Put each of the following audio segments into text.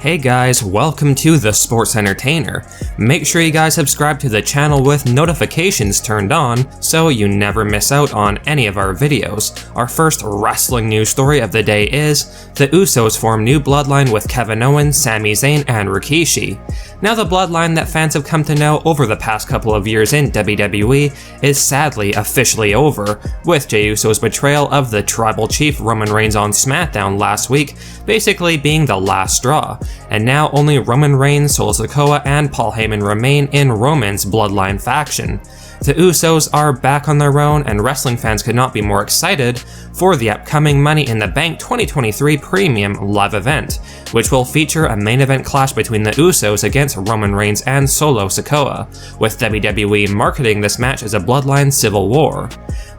Hey guys, welcome to The Sports Entertainer. Make sure you guys subscribe to the channel with notifications turned on so you never miss out on any of our videos. Our first wrestling news story of the day is the Usos form new bloodline with Kevin Owens, Sami Zayn, and Rikishi. Now the bloodline that fans have come to know over the past couple of years in WWE is sadly officially over, with Jey Uso's betrayal of the Tribal Chief Roman Reigns on SmackDown last week basically being the last straw. And now only Roman Reigns, Sikoa, and Paul Heyman remain in Roman's Bloodline faction. The Usos are back on their own, and wrestling fans could not be more excited for the upcoming Money in the Bank 2023 Premium Live event, which will feature a main event clash between the Usos against Roman Reigns and Solo Sikoa, with WWE marketing this match as a Bloodline Civil War.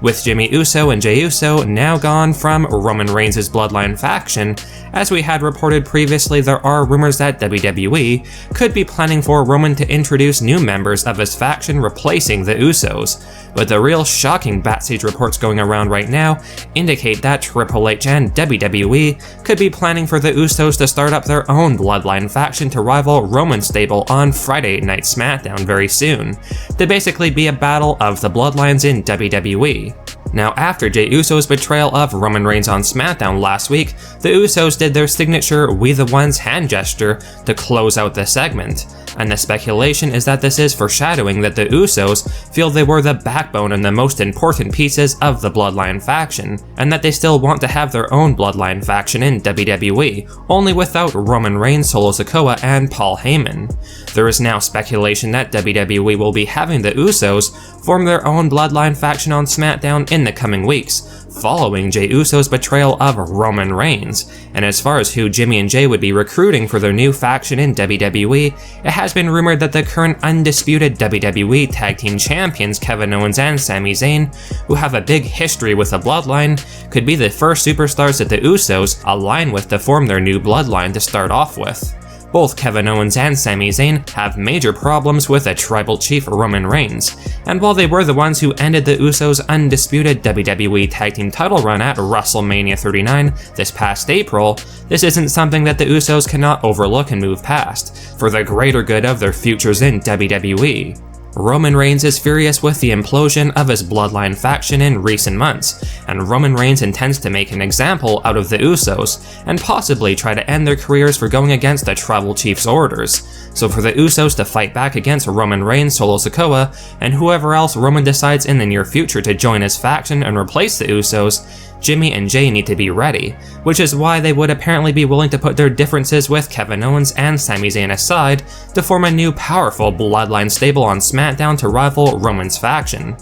With Jimmy Uso and Jey Uso now gone from Roman Reigns' Bloodline faction, as we had reported previously, there are rumors that WWE could be planning for Roman to introduce new members of his faction replacing the Usos. But the real shocking backstage reports going around right now indicate that Triple H and WWE could be planning for the Usos to start up their own Bloodline faction to rival Roman's stable on Friday Night SmackDown very soon, to basically be a battle of the Bloodlines in WWE. Now, after Jey Uso's betrayal of Roman Reigns on SmackDown last week, the Usos did their signature "We the Ones" hand gesture to close out the segment. And the speculation is that this is foreshadowing that the Usos feel they were the backbone and the most important pieces of the Bloodline faction, and that they still want to have their own Bloodline faction in WWE, only without Roman Reigns, Solo Sikoa, and Paul Heyman. There is now speculation that WWE will be having the Usos form their own Bloodline faction on SmackDown in the coming weeks, following Jey Uso's betrayal of Roman Reigns. And as far as who Jimmy and Jey would be recruiting for their new faction in WWE, it has been rumored that the current undisputed WWE Tag Team Champions Kevin Owens and Sami Zayn, who have a big history with the Bloodline, could be the first superstars that the Usos align with to form their new Bloodline to start off with. Both Kevin Owens and Sami Zayn have major problems with a Tribal Chief Roman Reigns, and while they were the ones who ended the Usos' undisputed WWE Tag Team title run at WrestleMania 39 this past April, this isn't something that the Usos cannot overlook and move past, for the greater good of their futures in WWE. Roman Reigns is furious with the implosion of his Bloodline faction in recent months, and Roman Reigns intends to make an example out of the Usos, and possibly try to end their careers for going against the Tribal Chief's orders. So for the Usos to fight back against Roman Reigns, Solo Sikoa, and whoever else Roman decides in the near future to join his faction and replace the Usos, Jimmy and Jey need to be ready, which is why they would apparently be willing to put their differences with Kevin Owens and Sami Zayn aside to form a new powerful Bloodline stable on SmackDown to rival Roman's faction.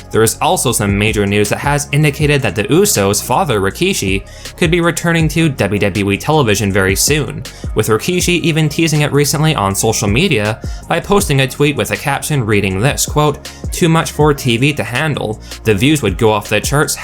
There is also some major news that has indicated that the Usos' father Rikishi could be returning to WWE television very soon, with Rikishi even teasing it recently on social media by posting a tweet with a caption reading this, quote, "Too much for TV to handle, the views would go off the charts,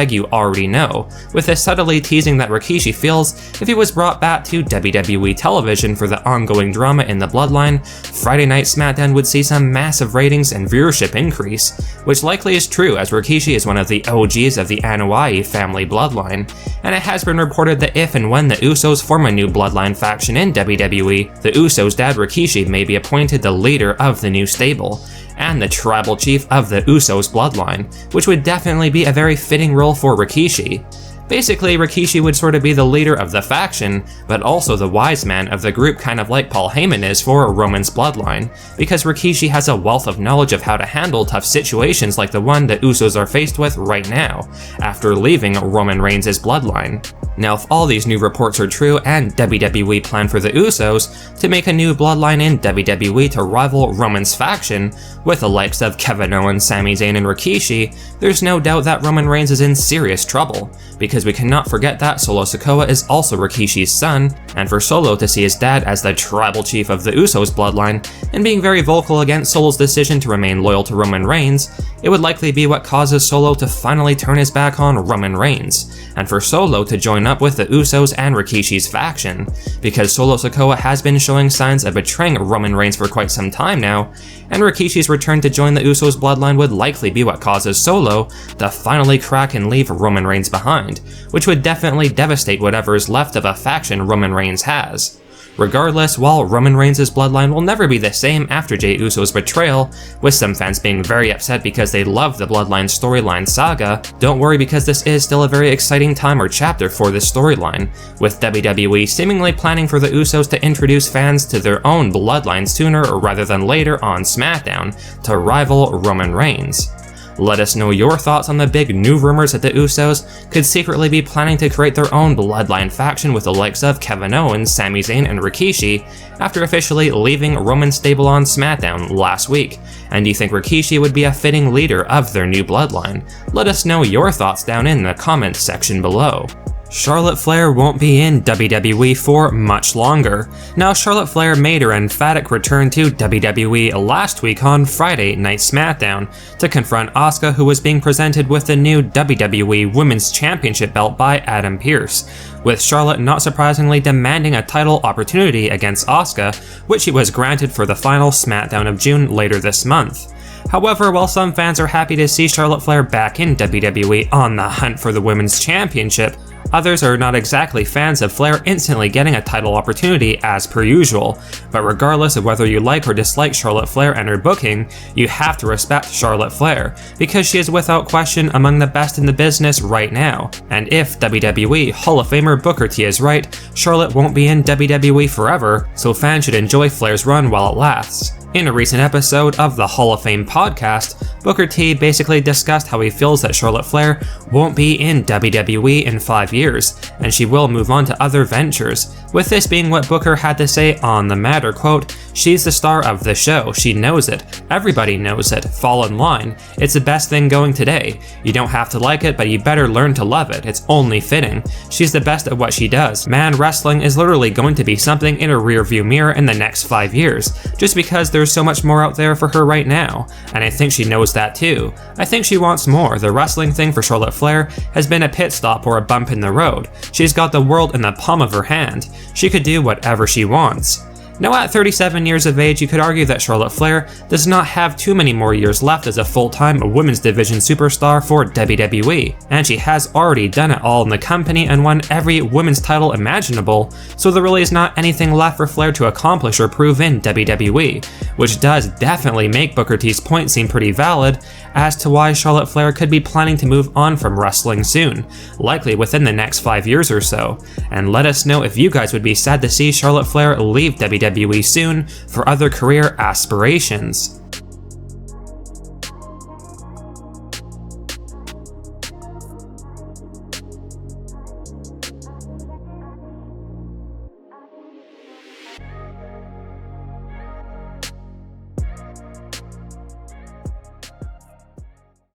#you already know," with this subtly teasing that Rikishi feels if he was brought back to WWE television for the ongoing drama in the Bloodline, Friday Night SmackDown would see some massive ratings and viewership increase, which likely is true as Rikishi is one of the OGs of the Anoa'i family bloodline, and it has been reported that if and when the Usos form a new Bloodline faction in WWE, the Usos' dad Rikishi may be appointed the leader of the new stable, and the Tribal Chief of the Usos bloodline, which would definitely be a very fitting role for Rikishi. Basically, Rikishi would sort of be the leader of the faction, but also the wise man of the group, kind of like Paul Heyman is for Roman's Bloodline, because Rikishi has a wealth of knowledge of how to handle tough situations like the one the Usos are faced with right now, after leaving Roman Reigns' Bloodline. Now, if all these new reports are true and WWE plan for the Usos to make a new Bloodline in WWE to rival Roman's faction, with the likes of Kevin Owens, Sami Zayn, and Rikishi, there's no doubt that Roman Reigns is in serious trouble, because we cannot forget that Solo Sikoa is also Rikishi's son, and for Solo to see his dad as the Tribal Chief of the Usos bloodline and being very vocal against Solo's decision to remain loyal to Roman Reigns, it would likely be what causes Solo to finally turn his back on Roman Reigns, and for Solo to join up with the Usos and Rikishi's faction, because Solo Sikoa has been showing signs of betraying Roman Reigns for quite some time now, and Rikishi's return to join the Usos bloodline would likely be what causes Solo to finally crack and leave Roman Reigns behind, which would definitely devastate whatever is left of a faction Roman Reigns has. Regardless, while Roman Reigns' bloodline will never be the same after Jey Uso's betrayal, with some fans being very upset because they love the Bloodline storyline saga, don't worry because this is still a very exciting time or chapter for this storyline, with WWE seemingly planning for the Usos to introduce fans to their own bloodline sooner rather than later on SmackDown to rival Roman Reigns. Let us know your thoughts on the big new rumors that the Usos could secretly be planning to create their own bloodline faction with the likes of Kevin Owens, Sami Zayn, and Rikishi after officially leaving Roman's stable on SmackDown last week. And do you think Rikishi would be a fitting leader of their new bloodline? Let us know your thoughts down in the comments section below. Charlotte Flair won't be in WWE for much longer. Now, Charlotte Flair made her emphatic return to WWE last week on Friday Night SmackDown to confront Asuka, who was being presented with the new WWE Women's Championship belt by Adam Pearce, with Charlotte not surprisingly demanding a title opportunity against Asuka, which she was granted for the final SmackDown of June later this month. However, while some fans are happy to see Charlotte Flair back in WWE on the hunt for the Women's Championship, others are not exactly fans of Flair instantly getting a title opportunity as per usual. But regardless of whether you like or dislike Charlotte Flair and her booking, you have to respect Charlotte Flair, because she is without question among the best in the business right now. And if WWE Hall of Famer Booker T is right, Charlotte won't be in WWE forever, so fans should enjoy Flair's run while it lasts. In a recent episode of the Hall of Fame podcast, Booker T basically discussed how he feels that Charlotte Flair won't be in WWE in 5 years, and she will move on to other ventures, with this being what Booker had to say on the matter, quote, "She's the star of the show, she knows it, everybody knows it, fall in line, it's the best thing going today, you don't have to like it, but you better learn to love it, it's only fitting, she's the best at what she does, man, wrestling is literally going to be something in a rearview mirror in the next 5 years, just because there's so much more out there for her right now, and I think she knows that too. I think she wants more. The wrestling thing for Charlotte Flair has been a pit stop or a bump in the road. She's got the world in the palm of her hand. She could do whatever she wants." Now, at 37 years of age, you could argue that Charlotte Flair does not have too many more years left as a full-time women's division superstar for WWE, and she has already done it all in the company and won every women's title imaginable, so there really is not anything left for Flair to accomplish or prove in WWE, which does definitely make Booker T's point seem pretty valid as to why Charlotte Flair could be planning to move on from wrestling soon, likely within the next 5 years or so, and let us know if you guys would be sad to see Charlotte Flair leave WWE soon for other career aspirations.